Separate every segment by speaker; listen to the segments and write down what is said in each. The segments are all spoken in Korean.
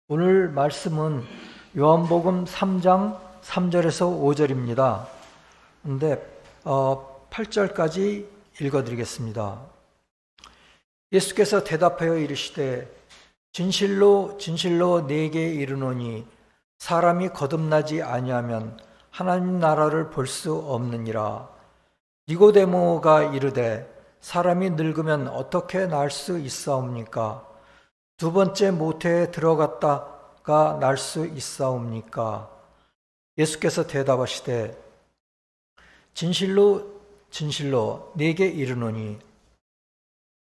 Speaker 1: 오늘 말씀은 요한복음 3장 3절에서 5절입니다. 근데 8절까지 읽어드리겠습니다. 예수께서 대답하여 이르시되 진실로 진실로 네게 이르노니 사람이 거듭나지 아니하면 하나님 나라를 볼 수 없느니라. 니고데모가 이르되 사람이 늙으면 어떻게 날 수 있사옵니까? 두 번째 모태에 들어갔다가 날 수 있사옵니까? 예수께서 대답하시되 진실로 진실로 네게 이르노니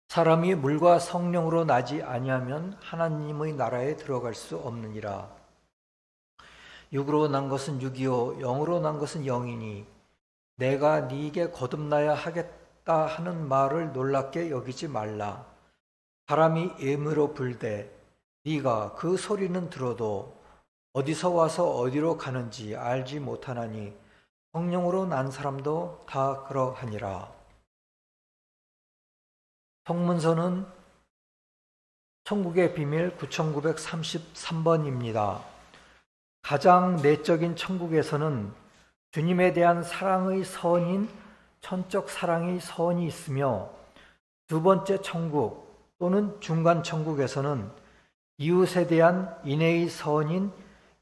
Speaker 1: 사람이 물과 성령으로 나지 아니하면 하나님의 나라에 들어갈 수 없느니라. 육으로 난 것은 육이요 영으로 난 것은 영이니 내가 네게 거듭나야 하겠다 하는 말을 놀랍게 여기지 말라. 바람이 예물로 불되 네가 그 소리는 들어도 어디서 와서 어디로 가는지 알지 못하나니 성령으로 난 사람도 다 그러하니라. 성문서는 천국의 비밀 9933번입니다. 가장 내적인 천국에서는 주님에 대한 사랑의 선인 천적 사랑의 선이 있으며, 두 번째 천국 또는 중간 천국에서는 이웃에 대한 인애의 선인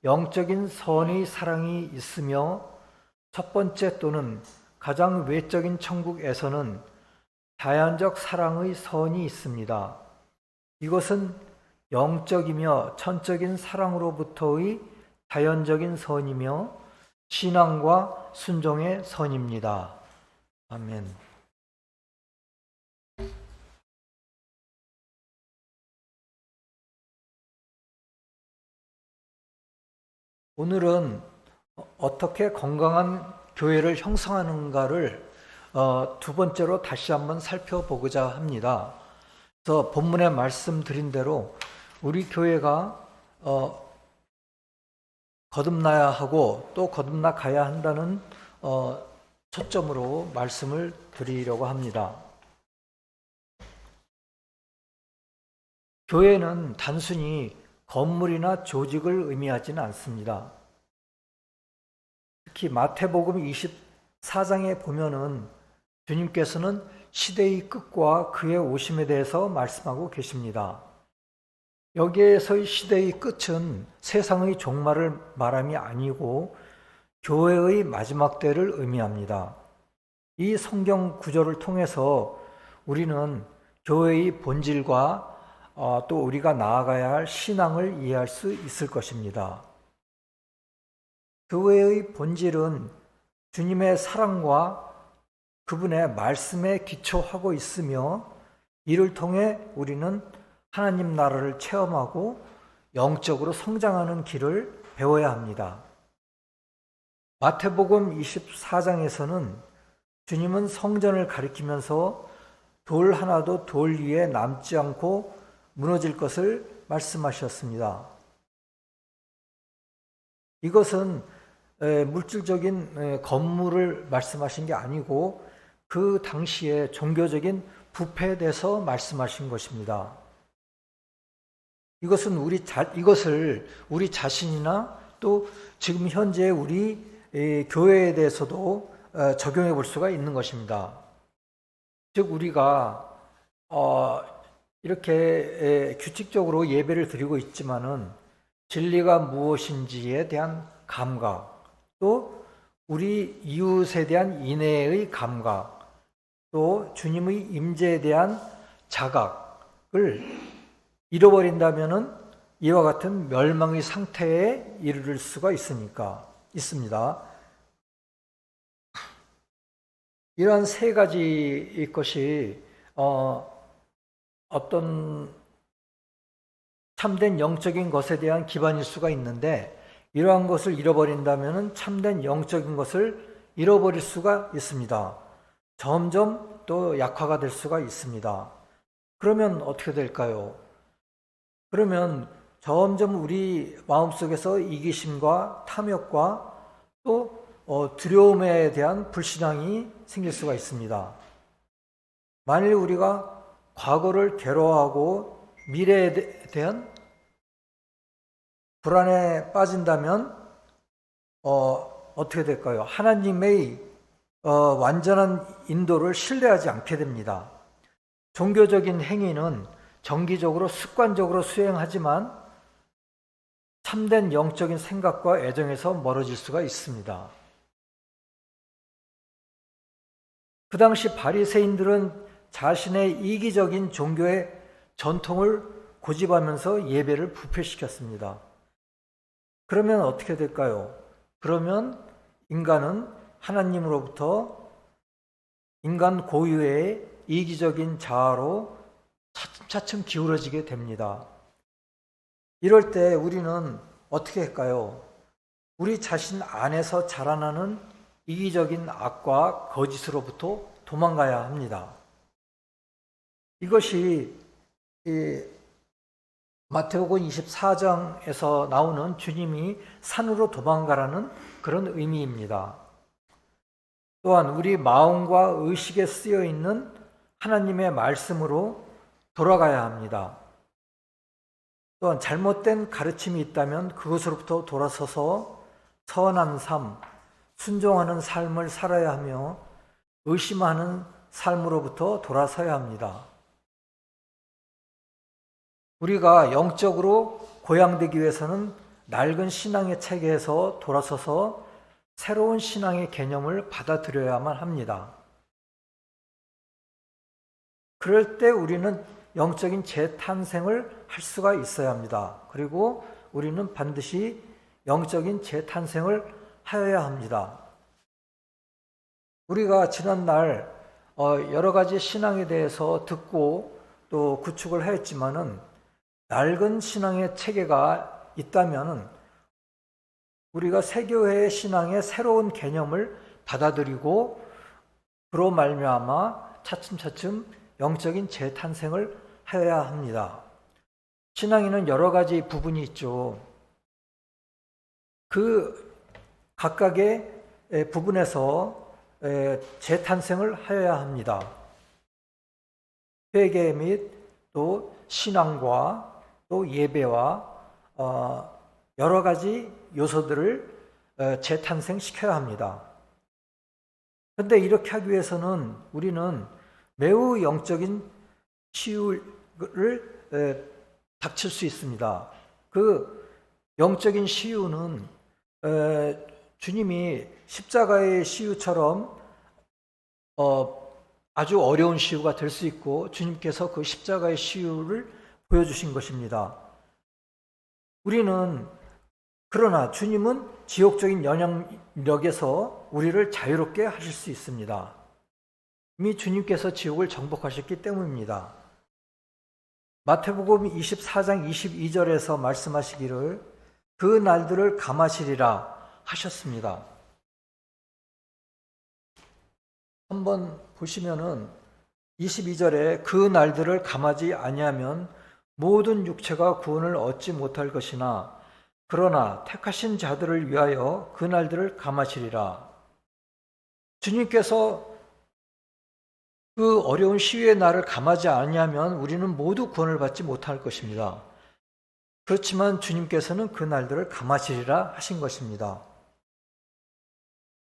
Speaker 1: 영적인 선의 사랑이 있으며, 첫 번째 또는 가장 외적인 천국에서는 자연적 사랑의 선이 있습니다. 이것은 영적이며 천적인 사랑으로부터의 자연적인 선이며 신앙과 순종의 선입니다. 아멘. 오늘은 어떻게 건강한 교회를 형성하는가를 두 번째로 다시 한번 살펴보고자 합니다. 그래서 본문에 말씀드린 대로 우리 교회가 거듭나야 하고 또 거듭나 가야 한다는 초점으로 말씀을 드리려고 합니다. 교회는 단순히 건물이나 조직을 의미하지는 않습니다. 특히 마태복음 24장에 보면은 주님께서는 시대의 끝과 그의 오심에 대해서 말씀하고 계십니다. 여기에서의 시대의 끝은 세상의 종말을 말함이 아니고 교회의 마지막 때를 의미합니다. 이 성경 구절을 통해서 우리는 교회의 본질과 또 우리가 나아가야 할 신앙을 이해할 수 있을 것입니다. 교회의 본질은 주님의 사랑과 그분의 말씀에 기초하고 있으며, 이를 통해 우리는 하나님 나라를 체험하고 영적으로 성장하는 길을 배워야 합니다. 마태복음 24장에서는 주님은 성전을 가리키면서 돌 하나도 돌 위에 남지 않고 무너질 것을 말씀하셨습니다. 이것은 물질적인 건물을 말씀하신 게 아니고 그 당시에 종교적인 부패에 대해서 말씀하신 것입니다. 이것을 우리 자신이나 또 지금 현재 우리 교회에 대해서도 적용해 볼 수가 있는 것입니다. 즉 우리가 이렇게 규칙적으로 예배를 드리고 있지만은 진리가 무엇인지에 대한 감각, 또 우리 이웃에 대한 인애의 감각, 또 주님의 임재에 대한 자각을 잃어버린다면은 이와 같은 멸망의 상태에 이르를 수가 있습니다. 이러한 세 가지 것이 어떤 참된 영적인 것에 대한 기반일 수가 있는데, 이러한 것을 잃어버린다면 참된 영적인 것을 잃어버릴 수가 있습니다. 점점 또 약화가 될 수가 있습니다. 그러면 어떻게 될까요? 그러면 점점 우리 마음속에서 이기심과 탐욕과 또 두려움에 대한 불신앙이 생길 수가 있습니다. 만일 우리가 과거를 괴로워하고 미래에 대한 불안에 빠진다면 어떻게 될까요? 하나님의 완전한 인도를 신뢰하지 않게 됩니다. 종교적인 행위는 정기적으로 습관적으로 수행하지만 참된 영적인 생각과 애정에서 멀어질 수가 있습니다. 그 당시 바리새인들은 자신의 이기적인 종교의 전통을 고집하면서 예배를 부패시켰습니다. 그러면 어떻게 될까요? 그러면 인간은 하나님으로부터 인간 고유의 이기적인 자아로 차츰 기울어지게 됩니다. 이럴 때 우리는 어떻게 할까요? 우리 자신 안에서 자라나는 이기적인 악과 거짓으로부터 도망가야 합니다. 이것이 마태복음 24장에서 나오는 주님이 산으로 도망가라는 그런 의미입니다. 또한 우리 마음과 의식에 쓰여 있는 하나님의 말씀으로 돌아가야 합니다. 또한 잘못된 가르침이 있다면 그것으로부터 돌아서서 선한 삶, 순종하는 삶을 살아야 하며 의심하는 삶으로부터 돌아서야 합니다. 우리가 영적으로 고양되기 위해서는 낡은 신앙의 체계에서 돌아서서 새로운 신앙의 개념을 받아들여야만 합니다. 그럴 때 우리는 영적인 재탄생을 할 수가 있어야 합니다. 그리고 우리는 반드시 영적인 재탄생을 하여야 합니다. 우리가 지난날 여러 가지 신앙에 대해서 듣고 또 구축을 했지만은 낡은 신앙의 체계가 있다면 우리가 새교회의 신앙의 새로운 개념을 받아들이고 그로 말미암아 차츰차츰 영적인 재탄생을 하여야 합니다. 신앙에는 여러 가지 부분이 있죠. 그 각각의 부분에서 재탄생을 하여야 합니다. 회개 및 또 신앙과 또 예배와 여러 가지 요소들을 재탄생시켜야 합니다. 그런데 이렇게 하기 위해서는 우리는 매우 영적인 시유를 닥칠 수 있습니다. 그 영적인 시유는 주님이 십자가의 시유처럼 아주 어려운 시유가 될 수 있고 주님께서 그 십자가의 시유를 보여주신 것입니다. 우리는 그러나 주님은 지옥적인 영향력에서 우리를 자유롭게 하실 수 있습니다. 이미 주님께서 지옥을 정복하셨기 때문입니다. 마태복음 24장 22절에서 말씀하시기를 그 날들을 감하시리라 하셨습니다. 한번 보시면은 22절에 그 날들을 감하지 아니하면 모든 육체가 구원을 얻지 못할 것이나 그러나 택하신 자들을 위하여 그 날들을 감하시리라. 주님께서 그 어려운 시위의 날을 감하지 아니하면 우리는 모두 구원을 받지 못할 것입니다. 그렇지만 주님께서는 그 날들을 감하시리라 하신 것입니다.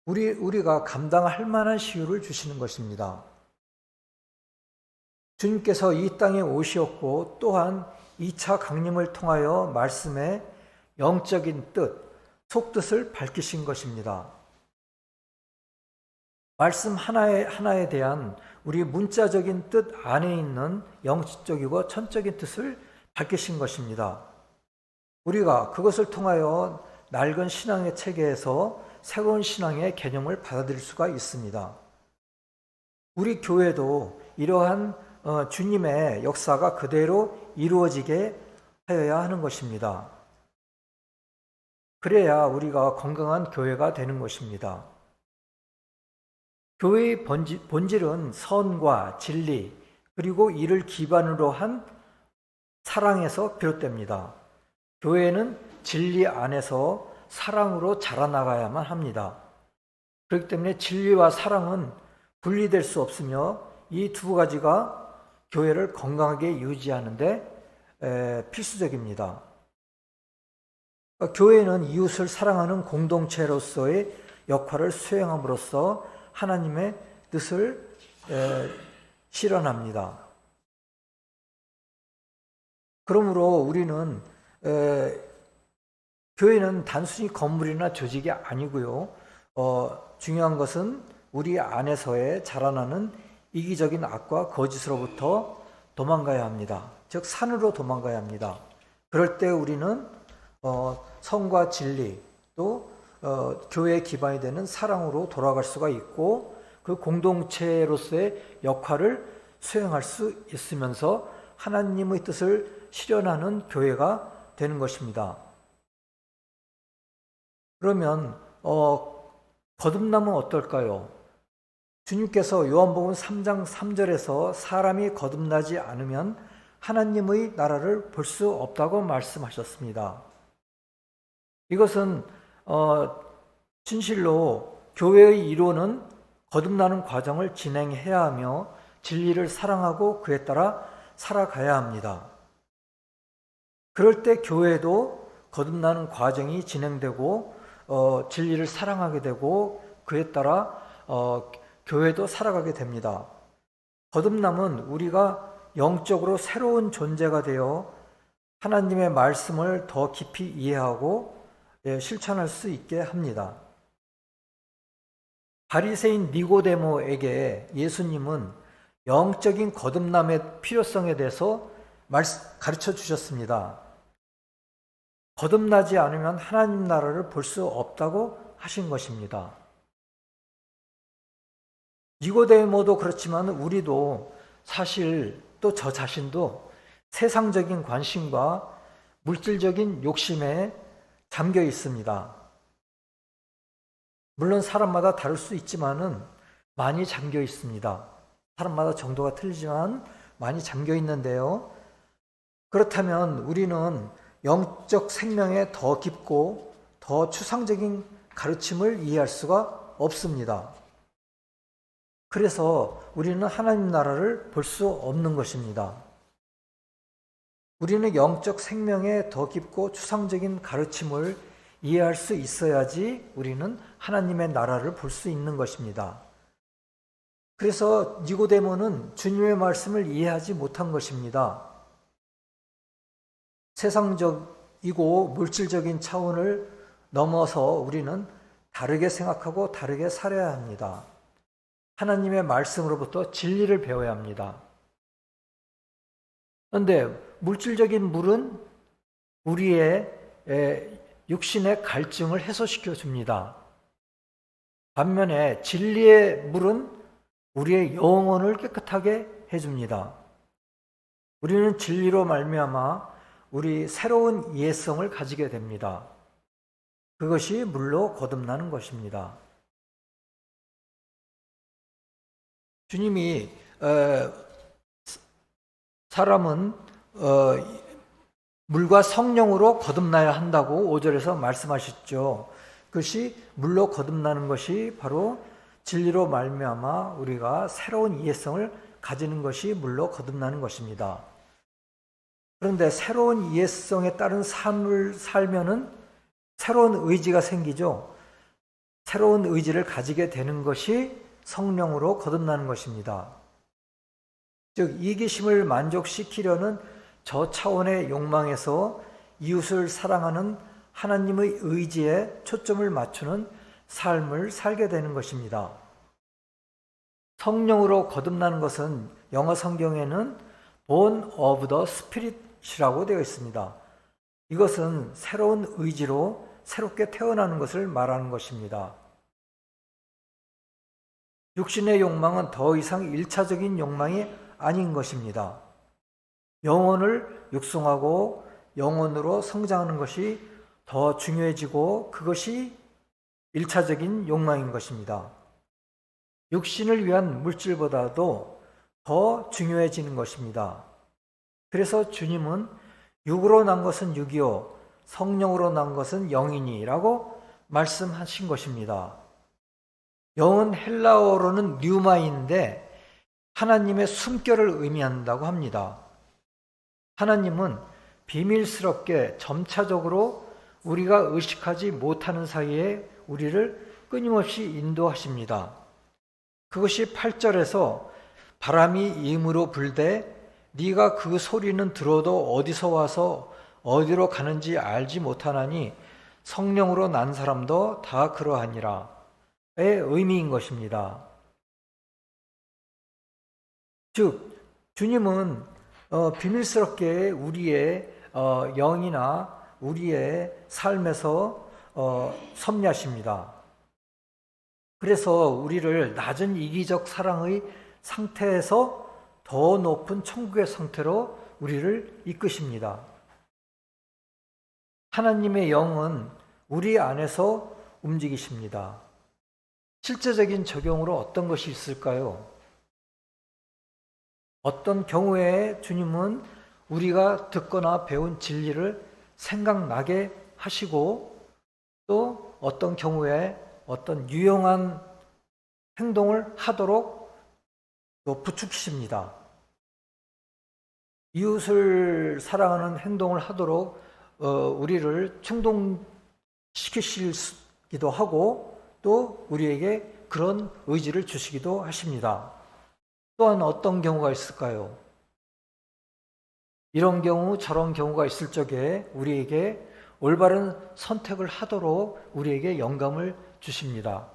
Speaker 1: 우리가 감당할 만한 시유를 주시는 것입니다. 주님께서 이 땅에 오시었고 또한 2차 강림을 통하여 말씀의 영적인 뜻, 속뜻을 밝히신 것입니다. 말씀 하나에 대한 우리 문자적인 뜻 안에 있는 영적이고 천적인 뜻을 밝히신 것입니다. 우리가 그것을 통하여 낡은 신앙의 체계에서 새로운 신앙의 개념을 받아들일 수가 있습니다. 우리 교회도 이러한 주님의 역사가 그대로 이루어지게 하여야 하는 것입니다. 그래야 우리가 건강한 교회가 되는 것입니다. 교회의 본질은 선과 진리 그리고 이를 기반으로 한 사랑에서 비롯됩니다. 교회는 진리 안에서 사랑으로 자라나가야만 합니다. 그렇기 때문에 진리와 사랑은 분리될 수 없으며 이 두 가지가 교회를 건강하게 유지하는 데 필수적입니다. 교회는 이웃을 사랑하는 공동체로서의 역할을 수행함으로써 하나님의 뜻을 실현합니다. 그러므로 우리는 교회는 단순히 건물이나 조직이 아니고요. 중요한 것은 우리 안에서의 자라나는 이기적인 악과 거짓으로부터 도망가야 합니다. 즉 산으로 도망가야 합니다. 그럴 때 우리는 성과 진리 또 교회의 기반이 되는 사랑으로 돌아갈 수가 있고 그 공동체로서의 역할을 수행할 수 있으면서 하나님의 뜻을 실현하는 교회가 되는 것입니다. 그러면 거듭남은 어떨까요? 주님께서 요한복음 3장 3절에서 사람이 거듭나지 않으면 하나님의 나라를 볼 수 없다고 말씀하셨습니다. 이것은 진실로 교회의 이론은 거듭나는 과정을 진행해야 하며 진리를 사랑하고 그에 따라 살아가야 합니다. 그럴 때 교회도 거듭나는 과정이 진행되고 진리를 사랑하게 되고 그에 따라 교회도 살아가게 됩니다. 거듭남은 우리가 영적으로 새로운 존재가 되어 하나님의 말씀을 더 깊이 이해하고 실천할 수 있게 합니다. 바리새인 니고데모에게 예수님은 영적인 거듭남의 필요성에 대해서 가르쳐 주셨습니다. 거듭나지 않으면 하나님 나라를 볼 수 없다고 하신 것입니다. 니고데모도 그렇지만 우리도 사실 또 저 자신도 세상적인 관심과 물질적인 욕심에 잠겨 있습니다. 물론 사람마다 다를 수 있지만은 많이 잠겨 있습니다. 사람마다 정도가 틀리지만 많이 잠겨 있는데요. 그렇다면 우리는 영적 생명에 더 깊고 더 추상적인 가르침을 이해할 수가 없습니다. 그래서 우리는 하나님 나라를 볼 수 없는 것입니다. 우리는 영적 생명에 더 깊고 추상적인 가르침을 이해할 수 있어야지 우리는 하나님의 나라를 볼 수 있는 것입니다. 그래서 니고데모는 주님의 말씀을 이해하지 못한 것입니다. 세상적이고 물질적인 차원을 넘어서 우리는 다르게 생각하고 다르게 살아야 합니다. 하나님의 말씀으로부터 진리를 배워야 합니다. 그런데 물질적인 물은 우리의 육신의 갈증을 해소시켜 줍니다. 반면에 진리의 물은 우리의 영혼을 깨끗하게 해줍니다. 우리는 진리로 말미암아 우리 새로운 이해성을 가지게 됩니다. 그것이 물로 거듭나는 것입니다. 주님이 사람은 물과 성령으로 거듭나야 한다고 5절에서 말씀하셨죠. 그것이 물로 거듭나는 것이 바로 진리로 말미암아 우리가 새로운 이해성을 가지는 것이 물로 거듭나는 것입니다. 그런데 새로운 이해성에 따른 삶을 살면은 새로운 의지가 생기죠. 새로운 의지를 가지게 되는 것이 성령으로 거듭나는 것입니다. 즉 이기심을 만족시키려는 저 차원의 욕망에서 이웃을 사랑하는 하나님의 의지에 초점을 맞추는 삶을 살게 되는 것입니다. 성령으로 거듭나는 것은 영어 성경에는 born of the Spirit이라고 되어 있습니다. 이것은 새로운 의지로 새롭게 태어나는 것을 말하는 것입니다. 육신의 욕망은 더 이상 1차적인 욕망이 아닌 것입니다. 영혼을 육성하고 영혼으로 성장하는 것이 더 중요해지고 그것이 1차적인 욕망인 것입니다. 육신을 위한 물질보다도 더 중요해지는 것입니다. 그래서 주님은 육으로 난 것은 육이요 성령으로 난 것은 영이니라고 말씀하신 것입니다. 영은 헬라어로는 뉴마인데 하나님의 숨결을 의미한다고 합니다. 하나님은 비밀스럽게 점차적으로 우리가 의식하지 못하는 사이에 우리를 끊임없이 인도하십니다. 그것이 8절에서 바람이 임으로 불되 네가 그 소리는 들어도 어디서 와서 어디로 가는지 알지 못하나니 성령으로 난 사람도 다 그러하니라 의 의미인 것입니다. 즉 주님은 비밀스럽게 우리의 영이나 우리의 삶에서 섭리하십니다. 그래서 우리를 낮은 이기적 사랑의 상태에서 더 높은 천국의 상태로 우리를 이끄십니다. 하나님의 영은 우리 안에서 움직이십니다. 실제적인 적용으로 어떤 것이 있을까요? 어떤 경우에 주님은 우리가 듣거나 배운 진리를 생각나게 하시고 또 어떤 경우에 어떤 유용한 행동을 하도록 또 부추기십니다. 이웃을 사랑하는 행동을 하도록 우리를 충동시키시기도 하고 또 우리에게 그런 의지를 주시기도 하십니다. 또한 어떤 경우가 있을까요? 이런 경우 저런 경우가 있을 적에 우리에게 올바른 선택을 하도록 우리에게 영감을 주십니다.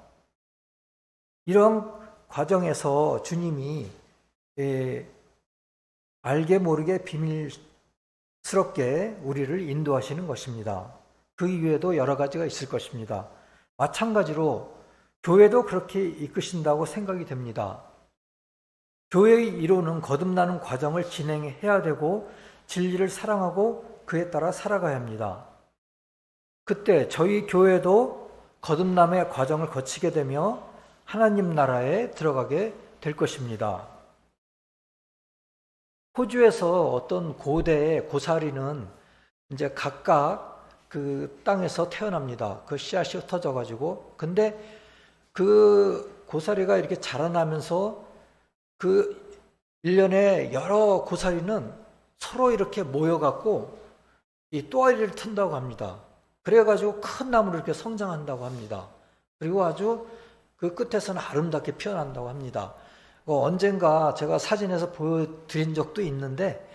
Speaker 1: 이런 과정에서 주님이 알게 모르게 비밀스럽게 우리를 인도하시는 것입니다. 그 이외에도 여러 가지가 있을 것입니다. 마찬가지로 교회도 그렇게 이끄신다고 생각이 됩니다. 교회의 이론은 거듭나는 과정을 진행해야 되고 진리를 사랑하고 그에 따라 살아가야 합니다. 그때 저희 교회도 거듭남의 과정을 거치게 되며 하나님 나라에 들어가게 될 것입니다. 호주에서 어떤 고대의 고사리는 이제 각각 그 땅에서 태어납니다. 그 씨앗이 흩어져 가지고. 근데 그 고사리가 이렇게 자라나면서 그 일련의 여러 고사리는 서로 이렇게 모여갖고 이 또아리를 튼다고 합니다. 그래가지고 큰 나무를 이렇게 성장한다고 합니다. 그리고 아주 그 끝에서는 아름답게 피어난다고 합니다. 언젠가 제가 사진에서 보여드린 적도 있는데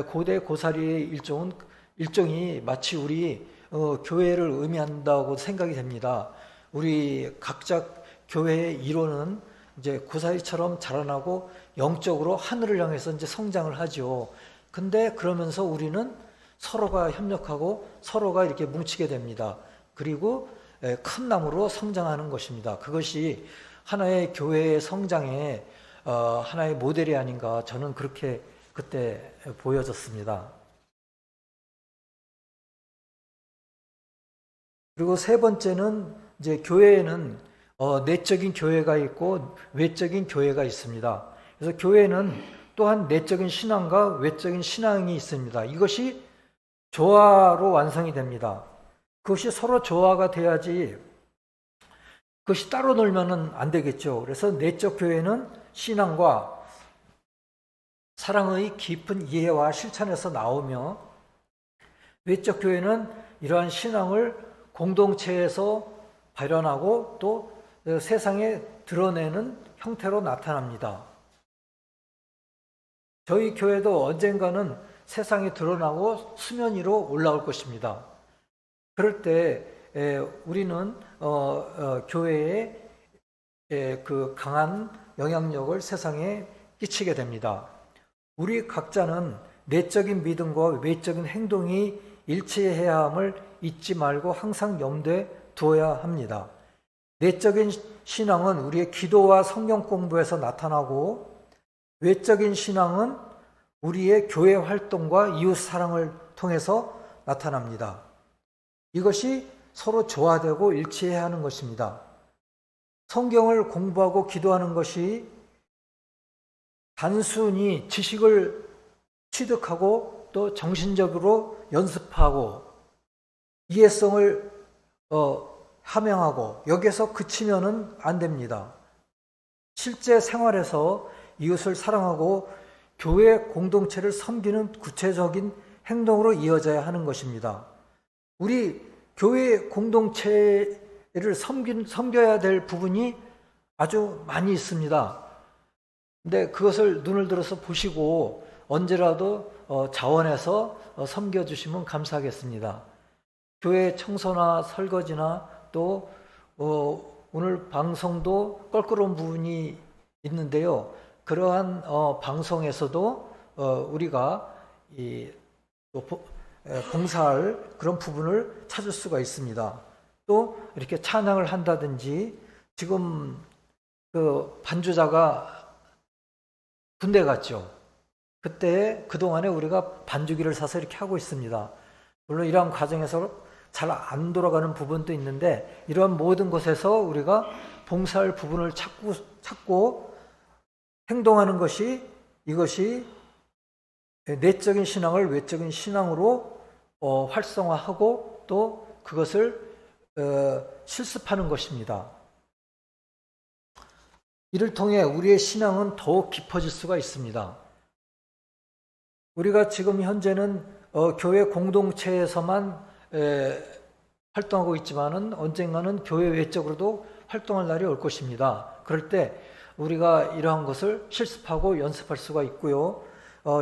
Speaker 1: 고대 고사리의 일종이 마치 우리 교회를 의미한다고 생각이 됩니다. 우리 각자 교회의 이론은 이제 고사리처럼 자라나고 영적으로 하늘을 향해서 이제 성장을 하죠. 근데 그러면서 우리는 서로가 협력하고 서로가 이렇게 뭉치게 됩니다. 그리고 큰 나무로 성장하는 것입니다. 그것이 하나의 교회의 성장의 하나의 모델이 아닌가 저는 그렇게 그때 보여졌습니다. 그리고 세 번째는 이제 교회에는 내적인 교회가 있고 외적인 교회가 있습니다. 그래서 교회는 또한 내적인 신앙과 외적인 신앙이 있습니다. 이것이 조화로 완성이 됩니다. 그것이 서로 조화가 돼야지 그것이 따로 놀면은 안 되겠죠. 그래서 내적 교회는 신앙과 사랑의 깊은 이해와 실천에서 나오며 외적 교회는 이러한 신앙을 공동체에서 발현하고 또 세상에 드러내는 형태로 나타납니다. 저희 교회도 언젠가는 세상에 드러나고 수면 위로 올라올 것입니다. 그럴 때 우리는 교회의 그 강한 영향력을 세상에 끼치게 됩니다. 우리 각자는 내적인 믿음과 외적인 행동이 일치해야 함을 잊지 말고 항상 염두에 두어야 합니다. 내적인 신앙은 우리의 기도와 성경 공부에서 나타나고 외적인 신앙은 우리의 교회 활동과 이웃 사랑을 통해서 나타납니다. 이것이 서로 조화되고 일치해야 하는 것입니다. 성경을 공부하고 기도하는 것이 단순히 지식을 취득하고 또 정신적으로 연습하고 이해성을 함양하고 여기에서 그치면은 안 됩니다. 실제 생활에서 이웃을 사랑하고 교회 공동체를 섬기는 구체적인 행동으로 이어져야 하는 것입니다. 우리 교회 공동체를 섬겨야 될 부분이 아주 많이 있습니다. 근데 그것을 눈을 들어서 보시고 언제라도 자원해서 섬겨주시면 감사하겠습니다. 교회 청소나 설거지나 또 오늘 방송도 껄끄러운 부분이 있는데요. 그러한 방송에서도 우리가 봉사할 그런 부분을 찾을 수가 있습니다. 또 이렇게 찬양을 한다든지, 지금 그 반주자가 군대 갔죠. 그동안에 우리가 반주기를 사서 이렇게 하고 있습니다. 물론 이러한 과정에서 잘 안 돌아가는 부분도 있는데, 이러한 모든 것에서 우리가 봉사할 부분을 찾고 행동하는 이것이 내적인 신앙을 외적인 신앙으로 활성화하고 또 그것을 실습하는 것입니다. 이를 통해 우리의 신앙은 더욱 깊어질 수가 있습니다. 우리가 지금 현재는 교회 공동체에서만 활동하고 있지만은 언젠가는 교회 외적으로도 활동할 날이 올 것입니다. 그럴 때 우리가 이러한 것을 실습하고 연습할 수가 있고요.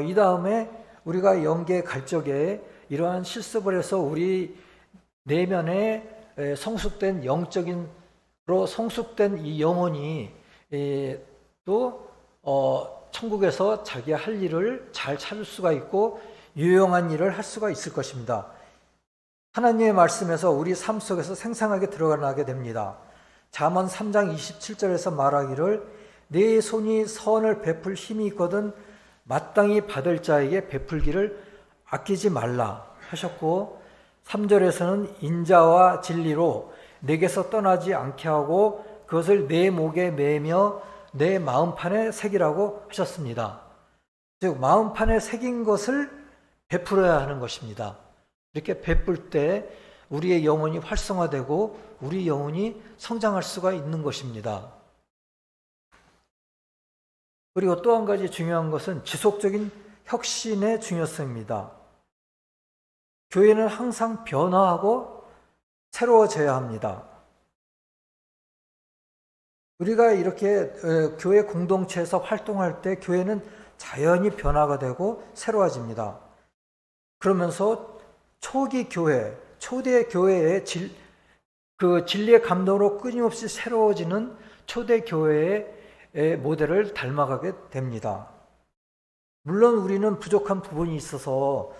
Speaker 1: 이 다음에 우리가 영계 갈 적에 이러한 실습을 해서 우리 내면에 성숙된 영적인으로 성숙된 이 영혼이 또 천국에서 자기 할 일을 잘 찾을 수가 있고 유용한 일을 할 수가 있을 것입니다. 하나님의 말씀에서 우리 삶 속에서 생생하게 드러나게 됩니다. 잠언 3장 27절에서 말하기를 네 손이 선을 베풀 힘이 있거든 마땅히 받을 자에게 베풀기를 아끼지 말라 하셨고, 3절에서는 인자와 진리로 내게서 떠나지 않게 하고 그것을 내 목에 매며 내 마음판에 새기라고 하셨습니다. 즉 마음판에 새긴 것을 베풀어야 하는 것입니다. 이렇게 베풀 때 우리의 영혼이 활성화되고 우리 영혼이 성장할 수가 있는 것입니다. 그리고 또 한 가지 중요한 것은 지속적인 혁신의 중요성입니다. 교회는 항상 변화하고 새로워져야 합니다. 우리가 이렇게 교회 공동체에서 활동할 때 교회는 자연히 변화가 되고 새로워집니다. 그러면서 초대 교회의 진리의 감동으로 끊임없이 새로워지는 초대 교회의 모델을 닮아가게 됩니다. 물론 우리는 부족한 부분이 있어서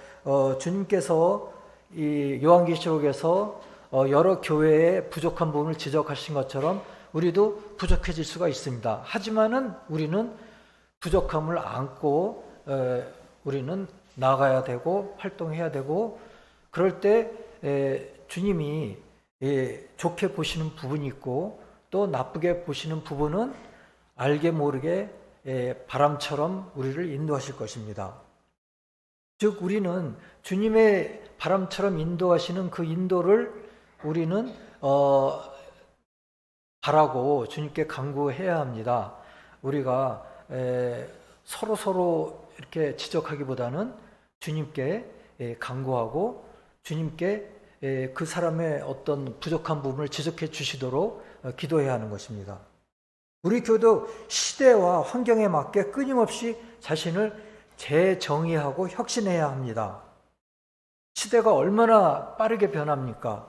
Speaker 1: 주님께서 이 요한계시록에서 여러 교회의 부족한 부분을 지적하신 것처럼 우리도 부족해질 수가 있습니다. 하지만은 우리는 부족함을 안고 우리는 나가야 되고 활동해야 되고, 그럴 때 주님이 좋게 보시는 부분이 있고 또 나쁘게 보시는 부분은 알게 모르게 바람처럼 우리를 인도하실 것입니다. 즉 우리는 주님의 바람처럼 인도하시는 그 인도를 우리는 바라고 주님께 간구해야 합니다. 우리가 서로 이렇게 지적하기보다는 주님께 간구하고 주님께 그 사람의 어떤 부족한 부분을 지적해 주시도록 기도해야 하는 것입니다. 우리 교도 시대와 환경에 맞게 끊임없이 자신을 재정의하고 혁신해야 합니다. 시대가 얼마나 빠르게 변합니까?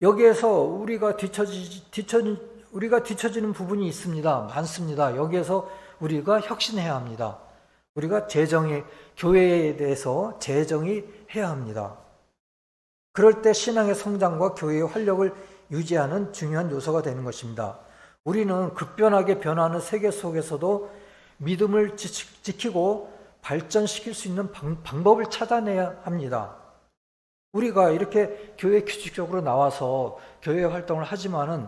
Speaker 1: 여기에서 우리가 뒤처지는 부분이 있습니다. 많습니다. 여기에서 우리가 혁신해야 합니다. 우리가 교회에 대해서 재정의해야 합니다. 그럴 때 신앙의 성장과 교회의 활력을 유지하는 중요한 요소가 되는 것입니다. 우리는 급변하게 변하는 세계 속에서도 믿음을 지키고 발전시킬 수 있는 방법을 찾아내야 합니다. 우리가 이렇게 교회 규칙적으로 나와서 교회 활동을 하지만은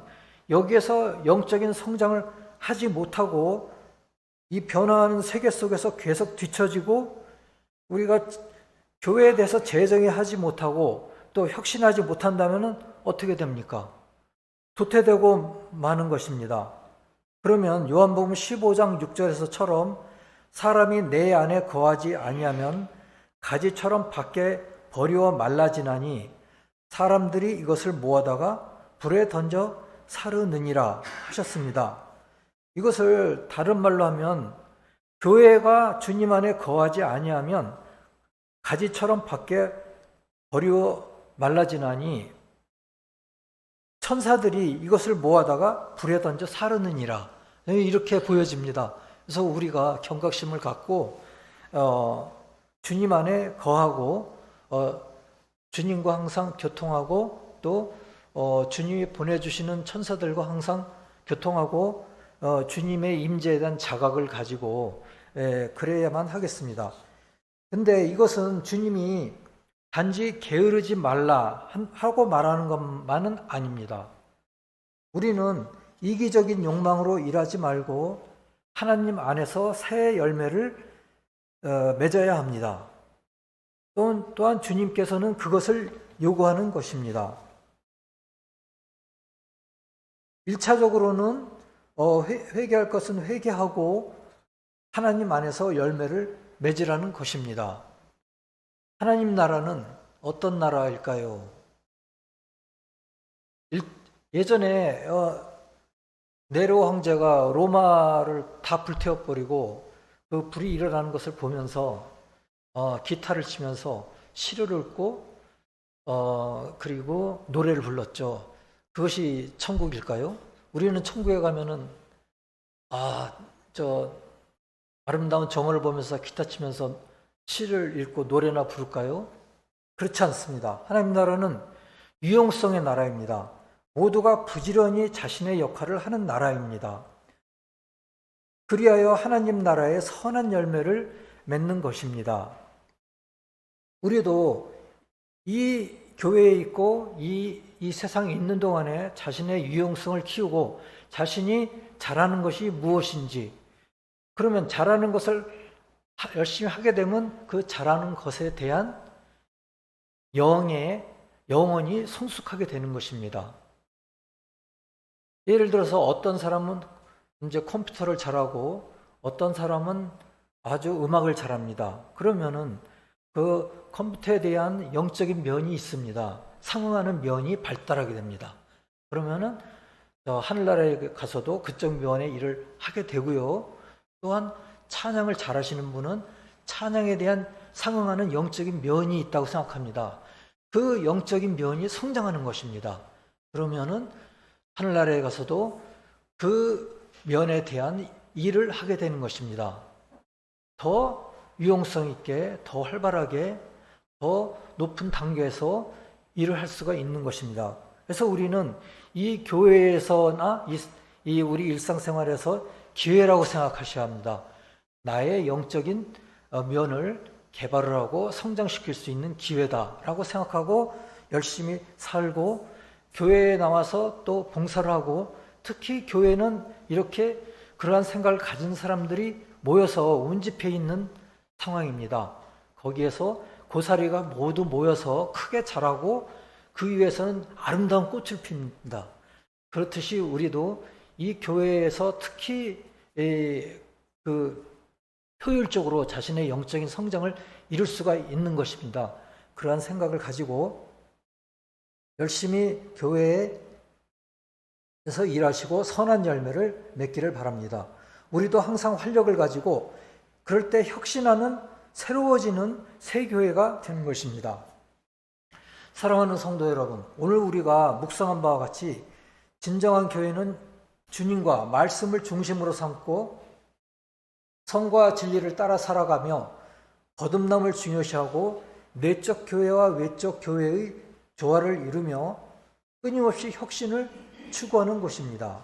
Speaker 1: 여기에서 영적인 성장을 하지 못하고 이 변화하는 세계 속에서 계속 뒤처지고 우리가 교회에 대해서 재정의하지 못하고 또 혁신하지 못한다면 어떻게 됩니까? 도태되고 마는 것입니다. 그러면 요한복음 15장 6절에서처럼 사람이 내 안에 거하지 아니하면 가지처럼 밖에 버리워 말라지나니 사람들이 이것을 모아다가 불에 던져 사르느니라 하셨습니다. 이것을 다른 말로 하면 교회가 주님 안에 거하지 아니하면 가지처럼 밖에 버리워 말라지나니 천사들이 이것을 모아다가 불에 던져 사르느니라, 이렇게 보여집니다. 그래서 우리가 경각심을 갖고 주님 안에 거하고 주님과 항상 교통하고 또 주님이 보내주시는 천사들과 항상 교통하고 주님의 임재에 대한 자각을 가지고 그래야만 하겠습니다. 근데 이것은 주님이 단지 게으르지 말라 하고 말하는 것만은 아닙니다. 우리는 이기적인 욕망으로 일하지 말고 하나님 안에서 새 열매를 맺어야 합니다. 또한 주님께서는 그것을 요구하는 것입니다. 1차적으로는 회개할 것은 회개하고 하나님 안에서 열매를 맺으라는 것입니다. 하나님 나라는 어떤 나라일까요? 예전에 네로 황제가 로마를 다 불태워버리고 그 불이 일어나는 것을 보면서 기타를 치면서 시를 읽고 그리고 노래를 불렀죠. 그것이 천국일까요? 우리는 천국에 가면은 저 아름다운 정원을 보면서 기타 치면서 시를 읽고 노래나 부를까요? 그렇지 않습니다. 하나님 나라는 유용성의 나라입니다. 모두가 부지런히 자신의 역할을 하는 나라입니다. 그리하여 하나님 나라의 선한 열매를 맺는 것입니다. 우리도 이 교회에 있고 이 세상에 있는 동안에 자신의 유용성을 키우고 자신이 잘하는 것이 무엇인지, 그러면 잘하는 것을 열심히 하게 되면 그 잘하는 것에 대한 영혼이 성숙하게 되는 것입니다. 예를 들어서 어떤 사람은 이제 컴퓨터를 잘하고 어떤 사람은 아주 음악을 잘합니다. 그러면은 그 컴퓨터에 대한 영적인 면이 있습니다. 상응하는 면이 발달하게 됩니다. 그러면은 하늘나라에 가서도 그쪽 면의 일을 하게 되고요. 또한 찬양을 잘하시는 분은 찬양에 대한 상응하는 영적인 면이 있다고 생각합니다. 그 영적인 면이 성장하는 것입니다. 그러면은 하늘나라에 가서도 그 면에 대한 일을 하게 되는 것입니다. 더 유용성 있게, 더 활발하게, 더 높은 단계에서 일을 할 수가 있는 것입니다. 그래서 우리는 이 교회에서나 이 우리 일상생활에서 기회라고 생각하셔야 합니다. 나의 영적인 면을 개발을 하고 성장시킬 수 있는 기회다라고 생각하고 열심히 살고 교회에 나와서 또 봉사를 하고, 특히 교회는 이렇게 그러한 생각을 가진 사람들이 모여서 운집해 있는 상황입니다. 거기에서 고사리가 모두 모여서 크게 자라고 그 위에서는 아름다운 꽃을 핍니다. 그렇듯이 우리도 이 교회에서 특히 효율적으로 자신의 영적인 성장을 이룰 수가 있는 것입니다. 그러한 생각을 가지고 열심히 교회에서 일하시고 선한 열매를 맺기를 바랍니다. 우리도 항상 활력을 가지고 그럴 때 혁신하는 새로워지는 새 교회가 되는 것입니다. 사랑하는 성도 여러분, 오늘 우리가 묵상한 바와 같이 진정한 교회는 주님과 말씀을 중심으로 삼고 성과 진리를 따라 살아가며 거듭남을 중요시하고 내적 교회와 외적 교회의 조화를 이루며 끊임없이 혁신을 추구하는 것입니다.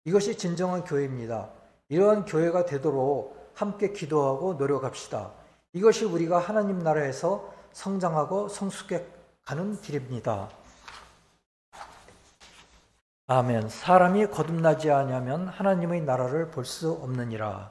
Speaker 1: 이것이 진정한 교회입니다. 이러한 교회가 되도록 함께 기도하고 노력합시다. 이것이 우리가 하나님 나라에서 성장하고 성숙해 가는 길입니다. 아멘. 사람이 거듭나지 아니하면 하나님의 나라를 볼 수 없느니라.